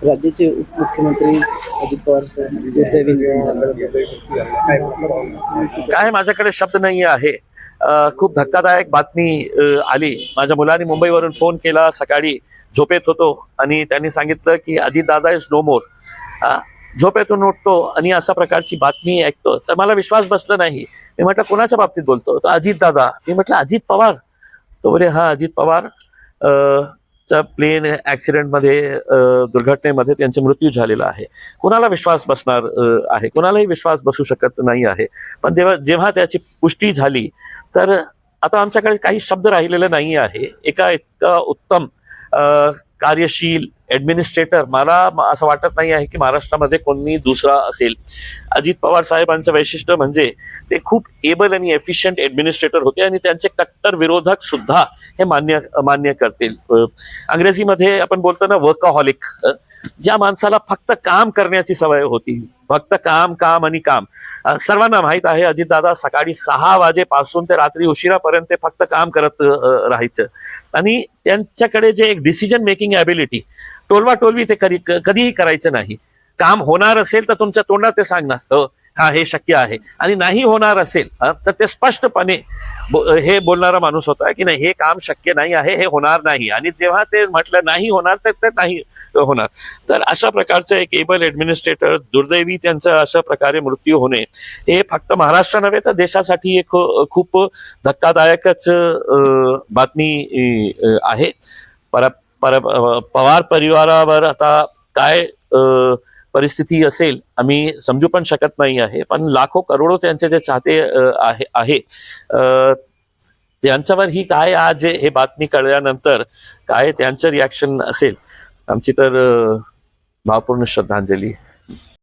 राज्याचे उपमुख्यमंत्री अजित पवार साहेब दुर्दैवी निधन झालं. काय माझ्याकडे शब्द नाही आहे. खूप धक्कादायक बातमी आली. माझ्या मुलांनी मुंबईवरून फोन केला. सकाळी झोपेत होतो आणि त्यांनी सांगितलं की अजितदादा इज नो मोर. झोपेतून उठतो आणि अशा प्रकारची बातमी ऐकतो तर मला विश्वास बसला नाही. मी म्हटलं कोणाच्या बाबतीत बोलतो? तर अजितदादा. मी म्हटलं अजित पवार? तो बोले हा अजित पवार चा प्लेन ॲक्सिडेंटमध्ये दुर्घटनेमध्ये त्यांचा मृत्यू झालेला आहे. कोणाला विश्वास बसणार आहे? कोणालाही विश्वास बसू शकत नाही आहे. पण जेव्हा त्याची पुष्टी झाली तर आता आमच्याकडे काही शब्द राहिलेले नाही आहे. इतका उत्तम कार्यशील ॲडमिनिस्ट्रेटर मला असं वाटत नाही आहे की महाराष्ट्रामध्ये कोणी दुसरा असेल. अजित पवार साहेबांचं वैशिष्ट्य म्हणजे ते खूप एबल आणि एफिशियंट ॲडमिनिस्ट्रेटर होते आणि त्यांचे कट्टर विरोधक सुद्धा हे मान्य करतील. अंग्रेजीमध्ये आपण बोलतो ना वर्कहॉलिक. ज्या माणसाला फक्त काम करण्याची सवय होती, फक्त काम काम आणि काम. सर्वांना माहित आहे अजितदादा सकाळी 6 वाजेपासून ते रात्री उशिरापर्यंत फक्त काम करत राहायचं आणि त्यांच्याकडे जे एक डिसिजन मेकिंग ॲबिलिटी, टोलवाटोलवी ते कधीही करायचं नाही. काम होणार असेल तर तुमच्या तोंडात ते सांगणार हो हा हे शक्य आहे, आणि नाही होणार असेल तर ते स्पष्टपणे हे बोलणारा माणूस होता की नाही हे काम शक्य नाही आहे, हे होणार नाही. आणि जेव्हा ते म्हटलं नाही होणार तर ते नाही होणार. तर अशा प्रकारचं एक एबल ॲडमिनिस्ट्रेटर, दुर्दैवी त्यांचा अशा प्रकारे मृत्यू होणे हे फक्त महाराष्ट्र नव्हे तर देशासाठी एक खूप धक्कादायकच बातमी आहे. पवार परिवारावर आता काय परिस्थिती असेल आम्ही समजू पण शकत नाही आहे. पण लाखो करोडो त्यांचे जे चाहते आहे त्यांच्यावर ही काय आज हे बातमी कळल्यानंतर काय त्यांचं रिॲक्शन असेल. आमची तर भावपूर्ण श्रद्धांजली.